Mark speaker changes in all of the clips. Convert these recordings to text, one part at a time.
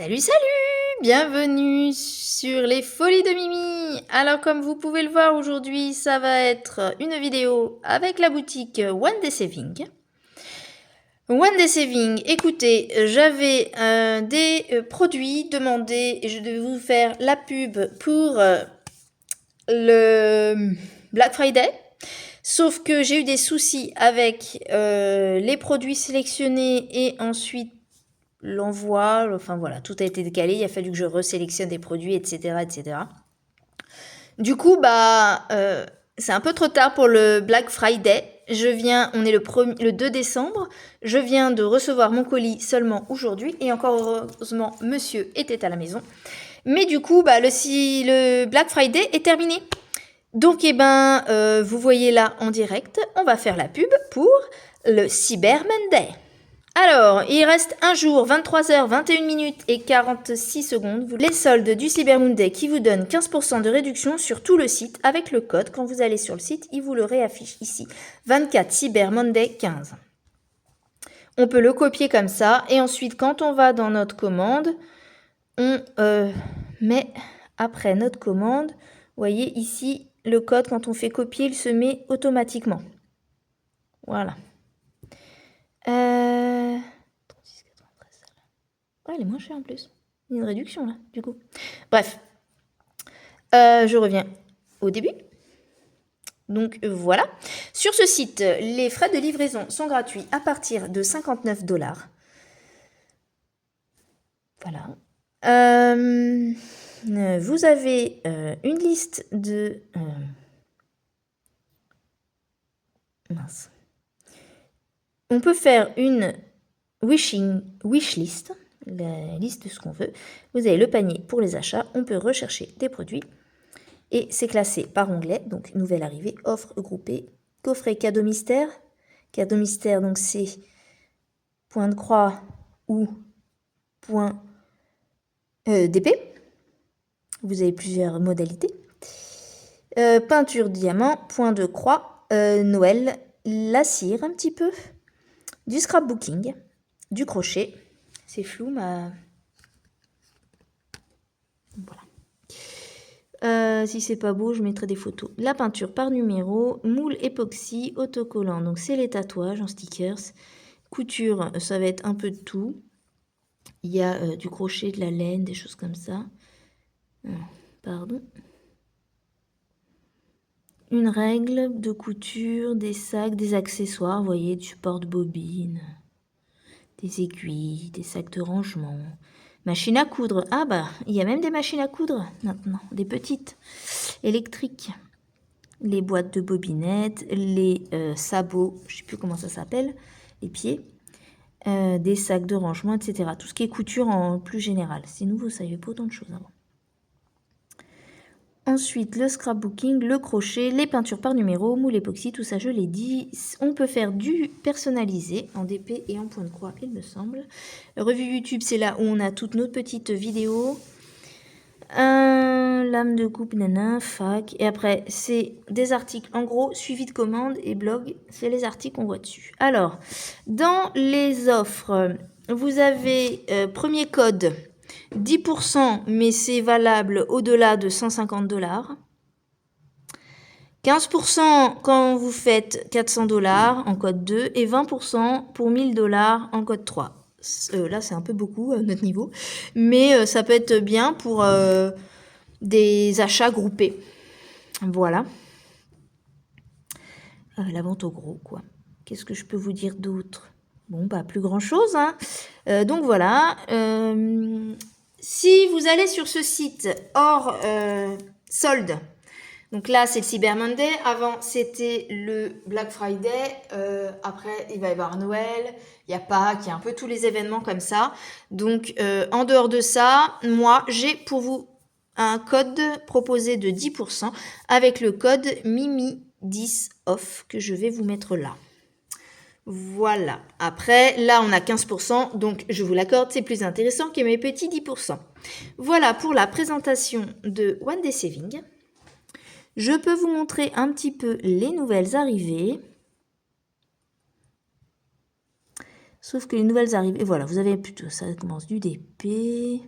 Speaker 1: Salut, salut! Bienvenue sur les folies de Mimi. Alors comme vous pouvez le voir aujourd'hui, ça va être une vidéo avec la boutique One Day Saving. One Day Saving, écoutez, j'avais des produits demandés et je devais vous faire la pub pour le Black Friday. Sauf que j'ai eu des soucis avec les produits sélectionnés et ensuite l'envoi, enfin voilà, tout a été décalé, il a fallu que je resélectionne des produits, etc. etc. Du coup, c'est un peu trop tard pour le Black Friday. On est le 2 décembre, je viens de recevoir mon colis seulement aujourd'hui, et encore heureusement, monsieur était à la maison. Mais du coup, le Black Friday est terminé. Donc, vous voyez là en direct, on va faire la pub pour le Cyber Monday. Alors, il reste un jour, 23h, 21 minutes et 46 secondes. Les soldes du Cyber Monday qui vous donnent 15% de réduction sur tout le site avec le code. Quand vous allez sur le site, il vous le réaffiche ici. 24 Cyber Monday 15. On peut le copier comme ça. Et ensuite, quand on va dans notre commande, on met après notre commande, vous voyez ici, le code, quand on fait copier, il se met automatiquement. Voilà. Ouais, elle est moins chère en plus. Il y a une réduction là, du coup. Bref. Je reviens au début. Donc voilà. Sur ce site, les frais de livraison sont gratuits à partir de 59 $. Voilà. Vous avez une liste de... mince. On peut faire une wish list, la liste de ce qu'on veut. Vous avez le panier pour les achats. On peut rechercher des produits. Et c'est classé par onglet, donc nouvelle arrivée, offre groupée, coffret cadeau mystère. Cadeau mystère, donc c'est point de croix ou point d'épée. Vous avez plusieurs modalités. Peinture diamant, point de croix, Noël, la cire un petit peu, du scrapbooking, du crochet. C'est flou, mais... voilà. Si c'est pas beau, je mettrai des photos. La peinture par numéro, moule époxy, autocollant. Donc c'est les tatouages en stickers. Couture, ça va être un peu de tout. Il y a du crochet, de la laine, des choses comme ça. Pardon. Une règle de couture, des sacs, des accessoires. Vous voyez, du porte-bobine, des aiguilles, des sacs de rangement. Machine à coudre. Ah il y a même des machines à coudre maintenant, des petites, électriques. Les boîtes de bobinettes, les sabots, je ne sais plus comment ça s'appelle, les pieds, des sacs de rangement, etc. Tout ce qui est couture en plus général. C'est nouveau, ça, il y avait pas autant de choses avant. Ensuite, le scrapbooking, le crochet, les peintures par numéro, moule époxy, tout ça, je l'ai dit. On peut faire du personnalisé en DP et en point de croix, il me semble. Revue YouTube, c'est là où on a toutes nos petites vidéos. Lame de coupe, nana, fac. Et après, c'est des articles, en gros, suivi de commandes et blog. C'est les articles qu'on voit dessus. Alors, dans les offres, vous avez premier code 10%, mais c'est valable au-delà de 150 $. 15% quand vous faites 400 $ en code 2 et 20% pour 1000 $ en code 3. Là, c'est un peu beaucoup à notre niveau, mais ça peut être bien pour des achats groupés. Voilà. La vente au gros, quoi. Qu'est-ce que je peux vous dire d'autre? Bon, plus grand-chose, hein. Donc voilà. Si vous allez sur ce site hors solde, donc là, c'est le Cyber Monday. Avant, c'était le Black Friday. Après, il va y avoir Noël. Il y a Pâques. Il y a un peu tous les événements comme ça. Donc, en dehors de ça, moi, j'ai pour vous un code proposé de 10% avec le code MIMI10OFF que je vais vous mettre là. Voilà. Après, là, on a 15%. Donc, je vous l'accorde, c'est plus intéressant que mes petits 10%. Voilà pour la présentation de One Day Saving. Je peux vous montrer un petit peu les nouvelles arrivées. Sauf que les nouvelles arrivent. Et voilà, vous avez plutôt, ça commence du DP.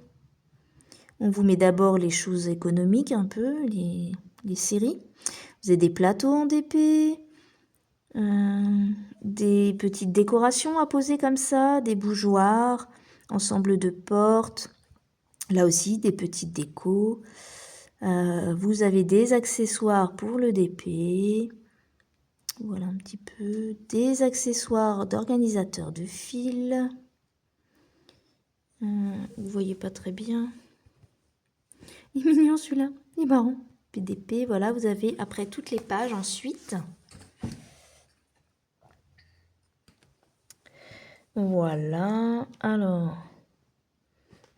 Speaker 1: On vous met d'abord les choses économiques un peu, les séries. Vous avez des plateaux en DP, des petites décorations à poser comme ça, des bougeoirs, ensemble de portes. Là aussi, des petites décos. Vous avez des accessoires pour le DP. Voilà un petit peu. Des accessoires d'organisateur de fil. Vous voyez pas très bien. Il est mignon celui-là. Il est marrant. PDP, voilà, vous avez après toutes les pages ensuite. Voilà. Alors,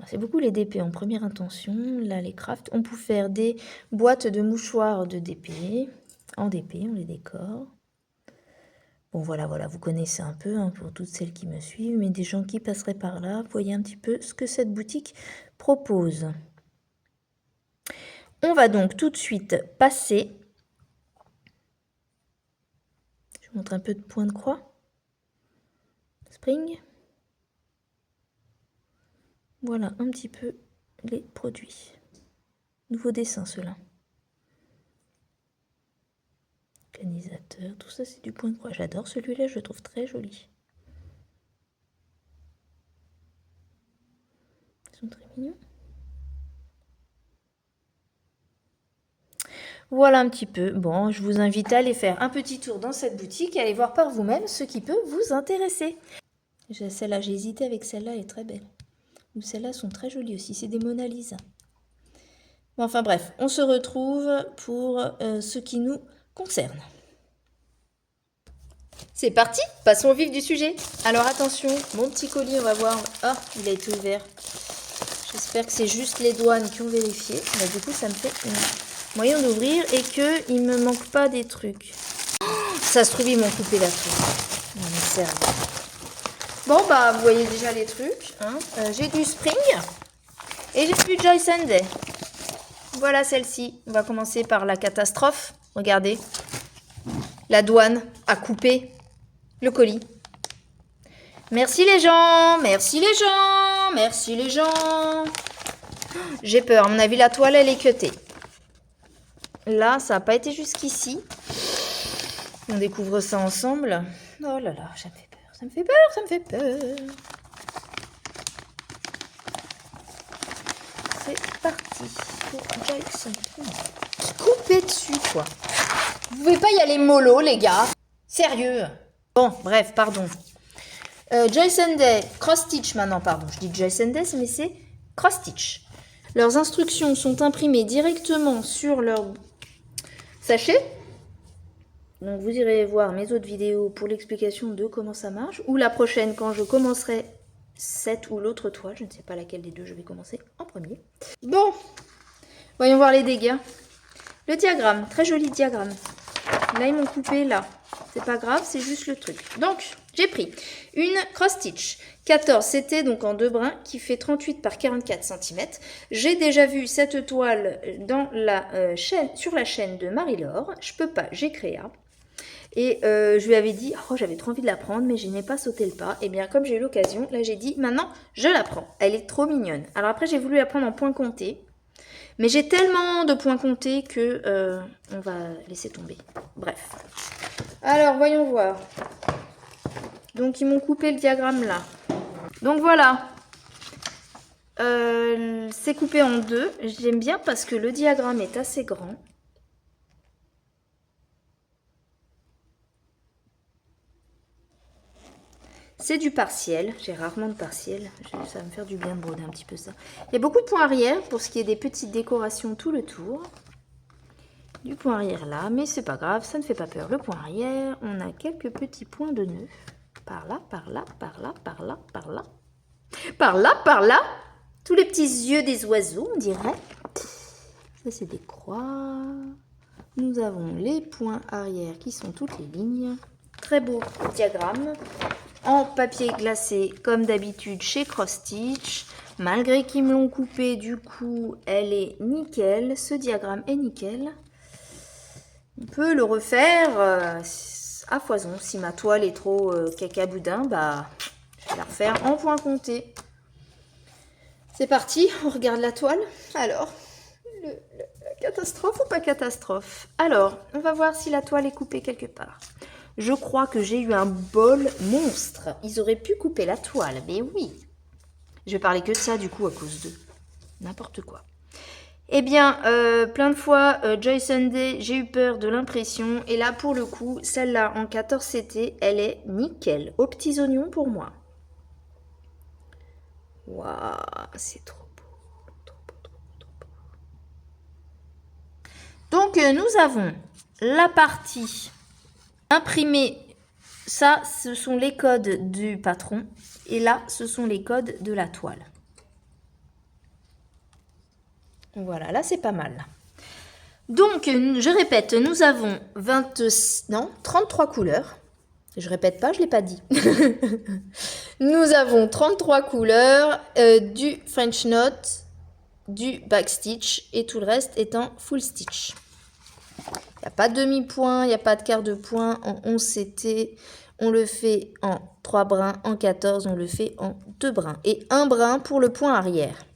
Speaker 1: c'est beaucoup les DP en première intention. Là, les crafts. On peut faire des boîtes de mouchoirs de DP. En DP, on les décore. Bon, voilà, vous connaissez un peu hein, pour toutes celles qui me suivent, mais des gens qui passeraient par là, vous voyez un petit peu ce que cette boutique propose. On va donc tout de suite passer. Je vous montre un peu de point de croix. Spring. Voilà un petit peu les produits. Nouveau dessin ceux-là. Organisateur, tout ça c'est du point de croix. J'adore celui-là, je le trouve très joli. Ils sont très mignons. Voilà un petit peu. Bon, je vous invite à aller faire un petit tour dans cette boutique et aller voir par vous-même ce qui peut vous intéresser. Celle-là, j'ai hésité avec celle-là, elle est très belle. Ou celles-là sont très jolies aussi, c'est des Mona Lisa. Bon, enfin bref, on se retrouve pour ce qui nous concerne. C'est parti, passons au vif du sujet. Alors attention, mon petit colis, on va voir. Ah, il a été ouvert. J'espère que c'est juste les douanes qui ont vérifié. Bah, du coup, ça me fait un moyen d'ouvrir et qu'il ne me manque pas des trucs. Oh, ça se trouve, ils m'ont coupé la truc. Non mais sérieux. Bon, bah, vous voyez déjà les trucs. Hein. J'ai du Spring et j'ai du Joyce and Day. Voilà celle-ci. On va commencer par la catastrophe. Regardez. La douane a coupé le colis. Merci les gens, merci les gens, merci les gens. J'ai peur, à mon avis la toile elle est cutée. Là, ça n'a pas été jusqu'ici. On découvre ça ensemble. Oh là là, ça me fait peur, ça me fait peur, ça me fait peur. C'est parti pour Jackson. Coupé dessus quoi. Vous pouvez pas y aller mollo les gars. Sérieux. Bon, bref, pardon. Joyce and Day, cross stitch maintenant, pardon. Je dis Joyce and Day, mais c'est cross stitch. Leurs instructions sont imprimées directement sur leur sachet. Donc vous irez voir mes autres vidéos pour l'explication de comment ça marche. Ou la prochaine quand je commencerai cette ou l'autre toile. Je ne sais pas laquelle des deux je vais commencer en premier. Bon, voyons voir les dégâts. Le diagramme, très joli diagramme. Là ils m'ont coupé là. C'est pas grave, c'est juste le truc. Donc, j'ai pris une cross stitch 14, c'était donc en deux brins, qui fait 38 par 44 cm. J'ai déjà vu cette toile dans la chaîne, sur la chaîne de Marie-Laure. Je peux pas, j'ai créé. Et je lui avais dit, oh j'avais trop envie de la prendre, mais je n'ai pas sauté le pas. Et bien comme j'ai eu l'occasion, là j'ai dit, maintenant je la prends. Elle est trop mignonne. Alors après j'ai voulu la prendre en point compté. Mais j'ai tellement de points comptés que on va laisser tomber. Bref. Alors, voyons voir. Donc, ils m'ont coupé le diagramme là. Donc, voilà. C'est coupé en deux. J'aime bien parce que le diagramme est assez grand. C'est du partiel. J'ai rarement de partiel. Ça va me faire du bien de broder un petit peu ça. Il y a beaucoup de points arrière pour ce qui est des petites décorations tout le tour. Du point arrière là, mais c'est pas grave, ça ne fait pas peur. Le point arrière, on a quelques petits points de nœuds. Par là, par là, par là, par là, par là. Par là, par là. Tous les petits yeux des oiseaux, on dirait. Ça, c'est des croix. Nous avons les points arrière qui sont toutes les lignes. Très beau diagramme. En papier glacé, comme d'habitude, chez Cross Stitch. Malgré qu'ils me l'ont coupé, du coup, elle est nickel. Ce diagramme est nickel. On peut le refaire à foison. Si ma toile est trop cacaboudin, bah, Je vais la refaire en point compté. C'est parti, on regarde la toile. Alors, la catastrophe ou pas catastrophe? Alors, on va voir si la toile est coupée quelque part. Je crois que j'ai eu un bol monstre. Ils auraient pu couper la toile, mais oui. Je vais parler que de ça du coup à cause de n'importe quoi. Eh bien, plein de fois, Joy Sunday, j'ai eu peur de l'impression. Et là, pour le coup, celle-là en 14 CT, elle est nickel. Aux petits oignons pour moi. Waouh, c'est trop beau. Trop beau, trop beau, trop beau. Donc, nous avons la partie imprimée. Ça, ce sont les codes du patron. Et là, ce sont les codes de la toile. Voilà, là, c'est pas mal. Donc, je répète, nous avons 33 couleurs. Je répète pas, je ne l'ai pas dit. Nous avons 33 couleurs, du French Knot, du backstitch et tout le reste étant full stitch. Il n'y a pas de demi-point, il n'y a pas de quart de point en 11 CT. On le fait en 3 brins, en 14, on le fait en 2 brins. Et 1 brin pour le point arrière.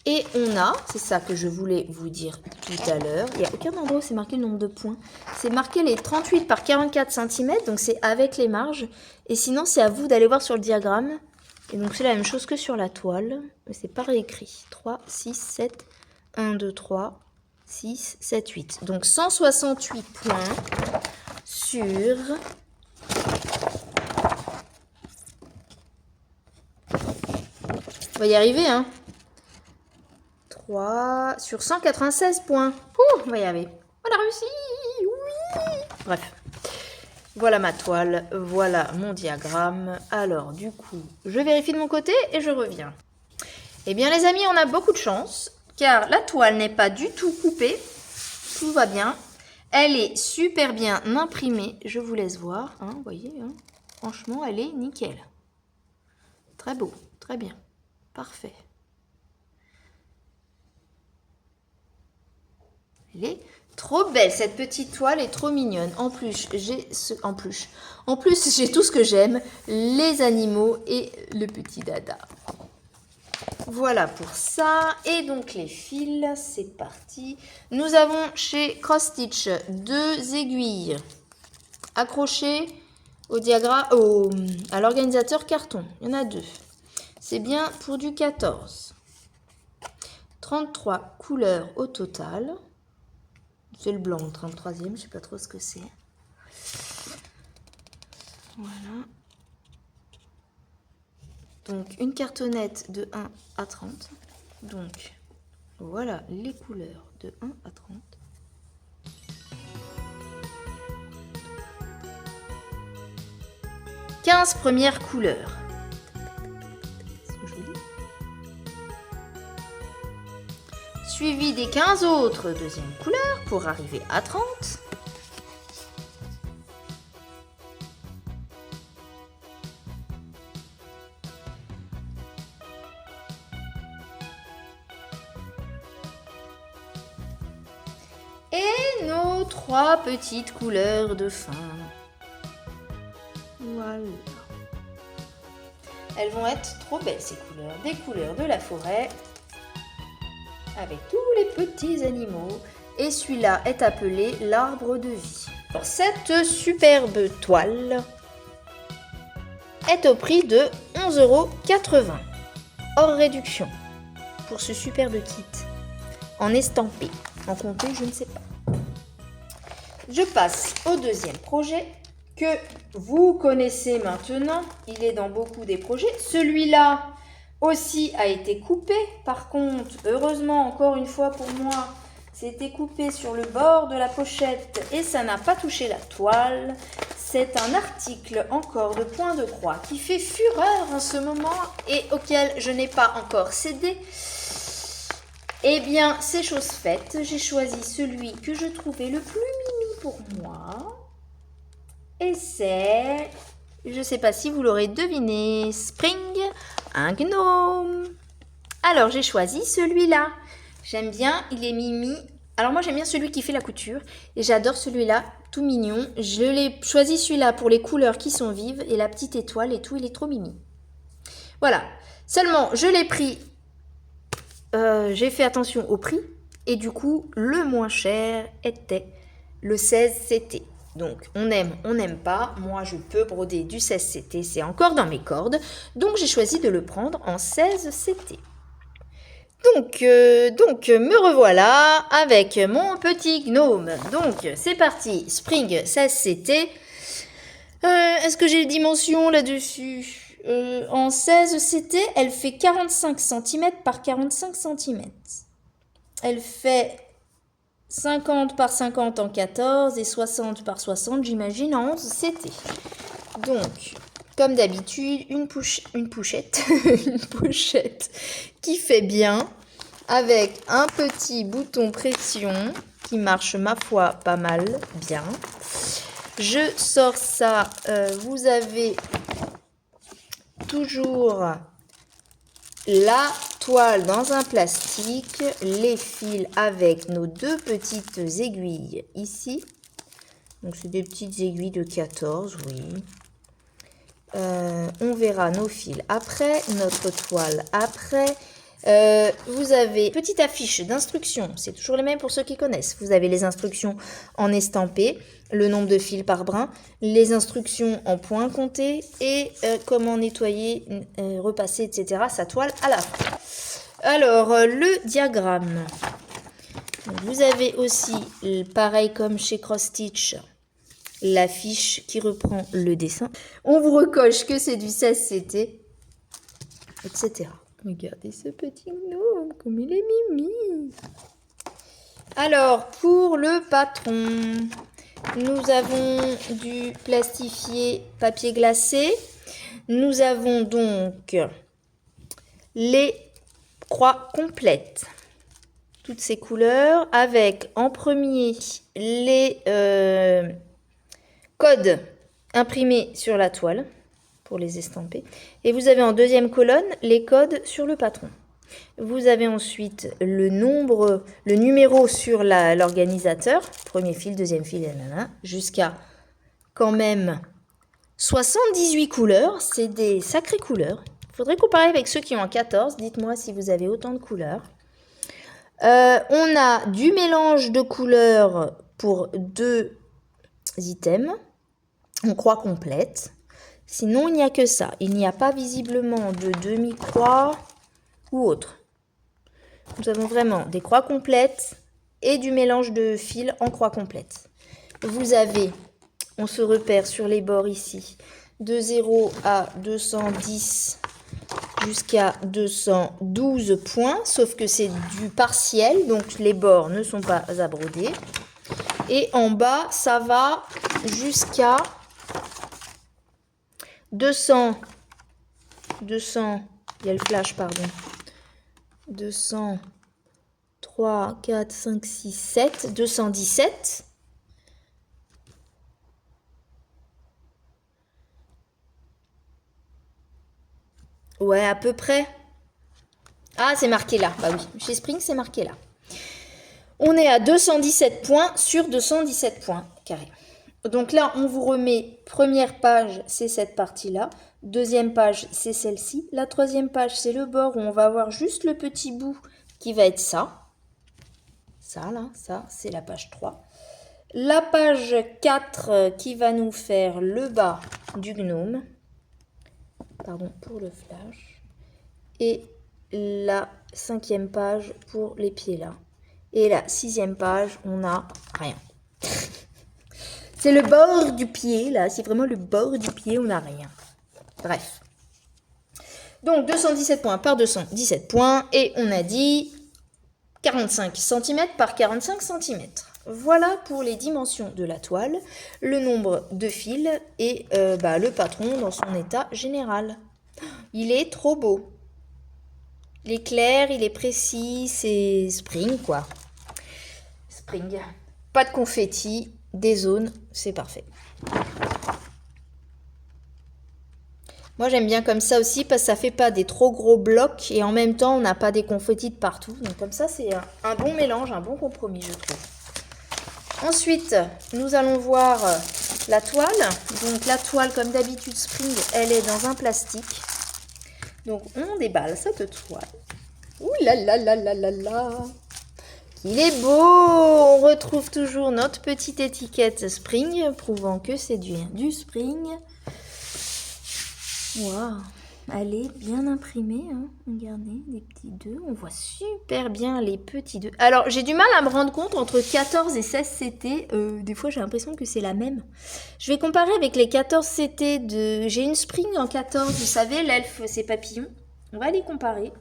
Speaker 1: Et on a, c'est ça que je voulais vous dire tout à l'heure, il n'y a aucun endroit où c'est marqué le nombre de points. C'est marqué les 38 par 44 cm, donc c'est avec les marges. Et sinon, c'est à vous d'aller voir sur le diagramme. Et donc, c'est la même chose que sur la toile, mais c'est pas réécrit. 3, 6, 7, 1, 2, 3, 6, 7, 8. Donc, 168 points sur... On va y arriver, hein. 3 sur 196 points. Ouh, on va y arriver. On a réussi. Oui. Bref. Voilà ma toile. Voilà mon diagramme. Alors, du coup, je vérifie de mon côté et je reviens. Eh bien, les amis, on a beaucoup de chance. Car la toile n'est pas du tout coupée. Tout va bien. Elle est super bien imprimée. Je vous laisse voir. Hein, vous voyez, hein. Franchement, elle est nickel. Très beau. Très bien. Parfait. Elle est trop belle, cette petite toile est trop mignonne. En plus, j'ai tout ce que j'aime, les animaux et le petit dada. Voilà pour ça. Et donc les fils, c'est parti. Nous avons chez Cross Stitch 2 aiguilles accrochées au diagramme, à l'organisateur carton. Il y en a 2. C'est bien pour du 14. 33 couleurs au total. C'est le blanc, 33e, je ne sais pas trop ce que c'est. Voilà. Donc, une cartonnette de 1 à 30. Donc, voilà les couleurs de 1 à 30. « 15 premières couleurs. » Suivi des 15 autres deuxième couleurs pour arriver à 30. Et nos 3 petites couleurs de fin. Voilà. Elles vont être trop belles ces couleurs. Des couleurs de la forêt. Avec tous les petits animaux. Et celui-là est appelé l'arbre de vie. Alors, cette superbe toile est au prix de 11,80 € hors réduction pour ce superbe kit en estampé. En compté, je ne sais pas. Je passe au deuxième projet que vous connaissez maintenant. Il est dans beaucoup des projets. Celui-là aussi a été coupé. Par contre, heureusement, encore une fois pour moi, c'était coupé sur le bord de la pochette et ça n'a pas touché la toile. C'est un article encore de point de croix qui fait fureur en ce moment et auquel je n'ai pas encore cédé. Eh bien, c'est chose faite. J'ai choisi celui que je trouvais le plus mimi pour moi. Et c'est, je ne sais pas si vous l'aurez deviné, Spring, un gnome. Alors, j'ai choisi celui-là. J'aime bien, il est mimi. Alors moi j'aime bien celui qui fait la couture et j'adore celui-là, tout mignon. Je l'ai choisi celui-là pour les couleurs qui sont vives et la petite étoile et tout, il est trop mimi. Voilà, seulement je l'ai pris, j'ai fait attention au prix et du coup le moins cher était le 16 CT. Donc on aime, on n'aime pas, moi je peux broder du 16 CT, c'est encore dans mes cordes, donc j'ai choisi de le prendre en 16 CT. Donc, me revoilà avec mon petit gnome. Donc, c'est parti. Spring 16 CT. Est-ce que j'ai les dimensions là-dessus? En 16 CT, elle fait 45 cm par 45 cm. Elle fait 50 par 50 en 14 et 60 par 60, j'imagine, en 11 CT. Donc, comme d'habitude, une pochette, une pochette qui fait bien, avec un petit bouton pression qui marche, ma foi, pas mal, bien. Je sors ça, vous avez toujours la toile dans un plastique, les fils avec nos deux petites aiguilles ici. Donc c'est des petites aiguilles de 14, oui. On verra nos fils après, notre toile après. Vous avez petite affiche d'instructions, c'est toujours les mêmes pour ceux qui connaissent. Vous avez les instructions en estampé, le nombre de fils par brin, les instructions en points comptés et comment nettoyer, repasser, etc. sa toile à la fin. Alors, le diagramme. Vous avez aussi, pareil comme chez Cross Stitch, la fiche qui reprend le dessin. On vous recoche que c'est du 16 CT, etc. Regardez ce petit gnome, comme il est mimi. Alors, pour le patron, nous avons du plastifié papier glacé. Nous avons donc les croix complètes. Toutes ces couleurs, avec en premier les codes imprimés sur la toile pour les estamper. Et vous avez en deuxième colonne les codes sur le patron. Vous avez ensuite le numéro sur l'organisateur, premier fil, deuxième fil, jusqu'à quand même 78 couleurs. C'est des sacrées couleurs. Il faudrait comparer avec ceux qui ont en 14. Dites-moi si vous avez autant de couleurs. On a du mélange de couleurs pour 2 items en croix complète. Sinon, il n'y a que ça. Il n'y a pas visiblement de demi-croix ou autre. Nous avons vraiment des croix complètes et du mélange de fils en croix complète. Vous avez, on se repère sur les bords ici, de 0 à 210 jusqu'à 212 points, sauf que c'est du partiel, donc les bords ne sont pas à broder. Et en bas, ça va jusqu'à 200, il y a le flash, pardon, 200, 3, 4, 5, 6, 7, 217. Ouais, à peu près. Ah, c'est marqué là. Bah oui, chez Spring, c'est marqué là. On est à 217 points sur 217 points carrés. Donc là, on vous remet, première page, c'est cette partie-là. Deuxième page, c'est celle-ci. La troisième page, c'est le bord où on va avoir juste le petit bout qui va être ça. Ça, là, ça, c'est la page 3. La page 4 qui va nous faire le bas du gnome. Pardon pour le flash. Et la 5e page pour les pieds là. Et la 6e page, on n'a rien. C'est le bord du pied, là. C'est vraiment le bord du pied, on n'a rien. Bref. Donc, 217 points par 217 points. Et on a dit 45 cm par 45 cm. Voilà pour les dimensions de la toile, le nombre de fils et le patron dans son état général. Il est trop beau. Il est clair, il est précis, c'est Spring, quoi. Spring. Pas de confetti, des zones, c'est parfait. Moi, j'aime bien comme ça aussi parce que ça fait pas des trop gros blocs et en même temps, on n'a pas des confettis de partout. Donc comme ça, c'est un bon mélange, un bon compromis, je trouve. Ensuite, nous allons voir la toile. Donc la toile, comme d'habitude, Spring, elle est dans un plastique. Donc on déballe cette toile. Ouh là là là là là là! Il est beau! On retrouve toujours notre petite étiquette Spring, prouvant que c'est du Spring. Waouh! Elle est bien imprimée, hein. Regardez, des petits 2. On voit super bien les petits 2. Alors, j'ai du mal à me rendre compte entre 14 et 16 CT. Des fois, j'ai l'impression que c'est la même. Je vais comparer avec les 14 CT de... J'ai une Spring en 14, vous savez, l'elfe, ses papillons. On va les comparer.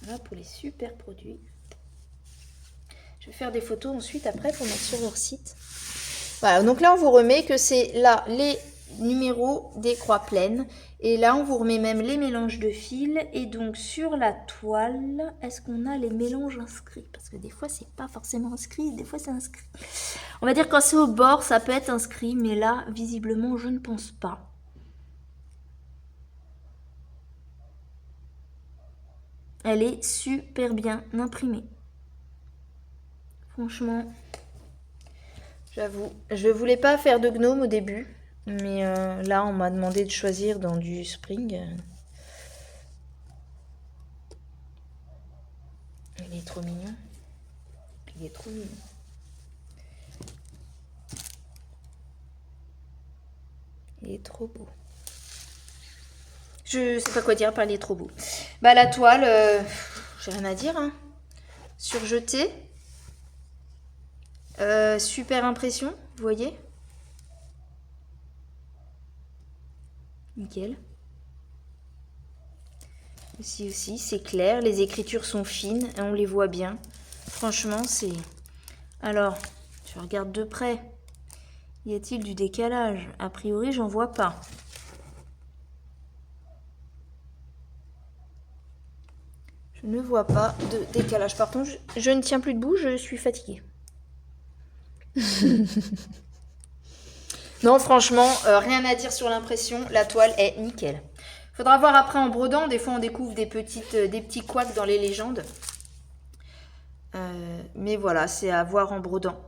Speaker 1: Voilà pour les super produits. Je vais faire des photos ensuite, après, pour mettre sur leur site. Voilà, donc là, on vous remet que c'est là les numéros des croix pleines. Et là, on vous remet même les mélanges de fils. Et donc, sur la toile, est-ce qu'on a les mélanges inscrits? Parce que des fois, c'est pas forcément inscrit, des fois, c'est inscrit. On va dire quand c'est au bord, ça peut être inscrit. Mais là, visiblement, je ne pense pas. Elle est super bien imprimée. Franchement, j'avoue. Je voulais pas faire de gnome au début. Mais là, on m'a demandé de choisir dans du Spring. Il est trop mignon. Il est trop mignon. Il est trop beau. Je sais pas quoi dire par il est trop beau. Bah la toile, j'ai rien à dire. Hein. Surjeté. Super impression, vous voyez? Nickel. Ici aussi, c'est clair. Les écritures sont fines et on les voit bien. Franchement, c'est... Alors, je regarde de près. Y a-t-il du décalage? A priori, j'en vois pas. Je ne vois pas de décalage. Par contre, je ne tiens plus debout, je suis fatiguée. Non, franchement, rien à dire sur l'impression. La toile est nickel. Faudra voir après en brodant. Des fois, on découvre des petits couacs dans les légendes. Mais voilà, c'est à voir en brodant.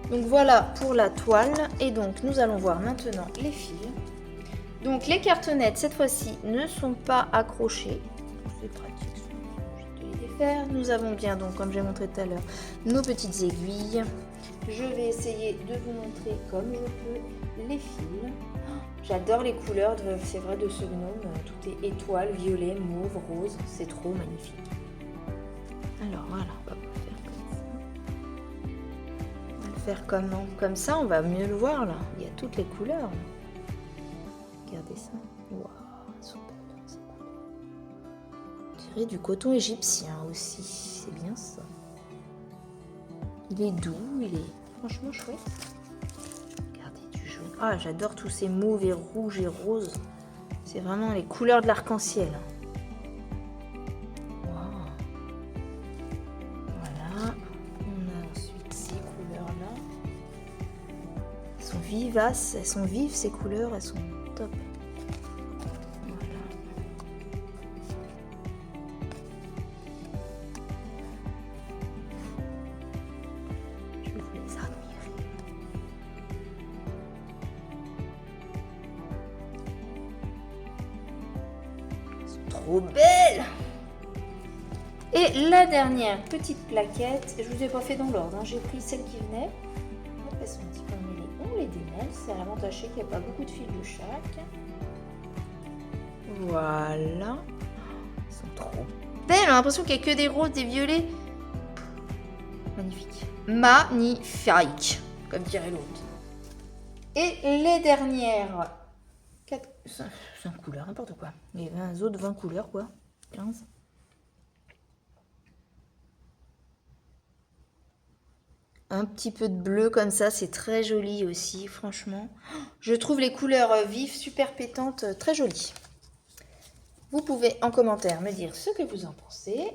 Speaker 1: Donc voilà pour la toile. Et donc nous allons voir maintenant les fils. Donc les cartonnettes cette fois-ci ne sont pas accrochées. C'est pratique, je vais les défaire. Nous avons bien donc comme j'ai montré tout à l'heure nos petites aiguilles. Je vais essayer de vous montrer comme je peux les fils. J'adore les couleurs, c'est vrai, de ce gnome. Tout est étoile, violet, mauve, rose. C'est trop magnifique. Alors voilà, on va faire comme ça, on va mieux le voir là. Il y a toutes les couleurs. Regardez ça. Waouh, super. On dirait du coton égyptien aussi. C'est bien ça. Il est doux, il est franchement chouette. Regardez du jaune. Ah, j'adore tous ces mauves et rouges et roses. C'est vraiment les couleurs de l'arc-en-ciel. Vivaces, elles sont vives ces couleurs, elles sont top. Voilà. Je vais vous les admirer. Elles sont trop belles. Et la dernière petite plaquette, je vous ai pas fait dans l'ordre, hein. J'ai pris celle qui venait. Elles sont un petit peu mêlées. On les démêle, c'est à l'avantage qu'il n'y a pas beaucoup de fils de chaque. Voilà. Elles sont trop belles, on a l'impression qu'il n'y a que des roses, des violets. magnifique. Magnifique, comme dirait l'autre. Et les dernières 5 couleurs, n'importe quoi. Les 20 autres 20 couleurs, quoi. 15. Un petit peu de bleu comme ça, c'est très joli aussi, franchement. Je trouve les couleurs vives, super pétantes, très jolies. Vous pouvez en commentaire me dire ce que vous en pensez.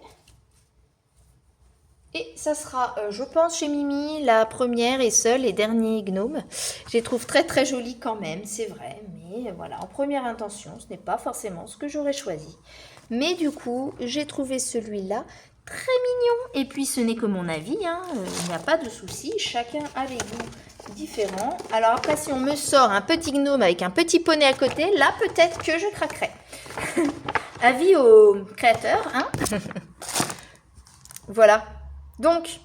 Speaker 1: Et ça sera, je pense, chez Mimi, la première et seule et dernier gnome. Je les trouve très très jolis quand même, c'est vrai. Mais voilà, en première intention, ce n'est pas forcément ce que j'aurais choisi. Mais du coup, j'ai trouvé celui-là très mignon. Et puis, ce n'est que mon avis, hein, il n'y a pas de souci. Chacun a les goûts différents. Alors après, si on me sort un petit gnome avec un petit poney à côté, là, peut-être que je craquerai. Avis au créateur, hein. Voilà. Donc,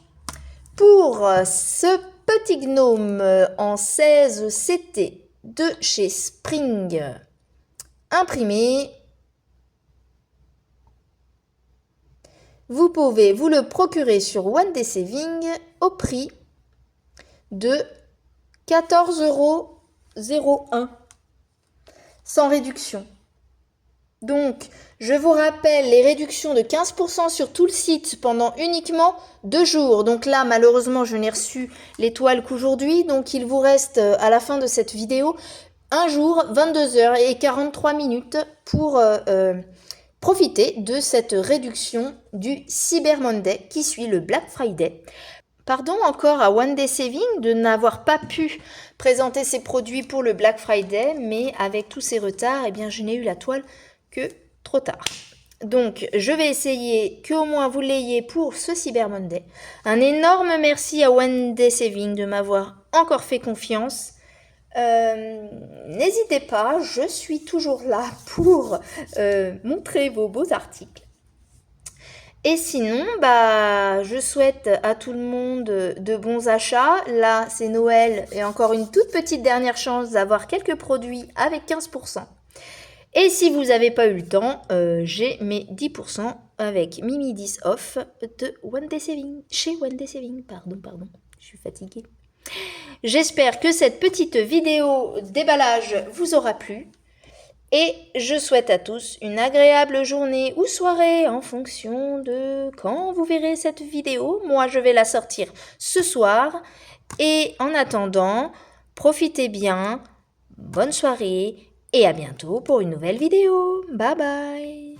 Speaker 1: pour ce petit gnome en 16 CT de chez Spring, imprimé, vous pouvez vous le procurer sur One Day Saving au prix de 14,01 € sans réduction. Donc, je vous rappelle les réductions de 15% sur tout le site pendant uniquement 2 jours. Donc là, malheureusement, je n'ai reçu l'étoile qu'aujourd'hui. Donc, il vous reste à la fin de cette vidéo un jour, 22h et 43 minutes pour profiter de cette réduction du Cyber Monday qui suit le Black Friday. Pardon encore à One Day Saving de n'avoir pas pu présenter ses produits pour le Black Friday, mais avec tous ces retards, eh bien, je n'ai eu la toile que trop tard. Donc, je vais essayer qu'au moins vous l'ayez pour ce Cyber Monday. Un énorme merci à One Day Saving de m'avoir encore fait confiance. N'hésitez pas, je suis toujours là pour montrer vos beaux articles. Et sinon, je souhaite à tout le monde de bons achats. Là, c'est Noël et encore une toute petite dernière chance d'avoir quelques produits avec 15%. Et si vous n'avez pas eu le temps, j'ai mes 10% avec Mimi 10 off de One Day Saving. Chez One Day Saving, pardon, je suis fatiguée. J'espère que cette petite vidéo déballage vous aura plu. Et je souhaite à tous une agréable journée ou soirée en fonction de quand vous verrez cette vidéo. Moi, je vais la sortir ce soir. Et en attendant, profitez bien, bonne soirée et à bientôt pour une nouvelle vidéo. Bye bye!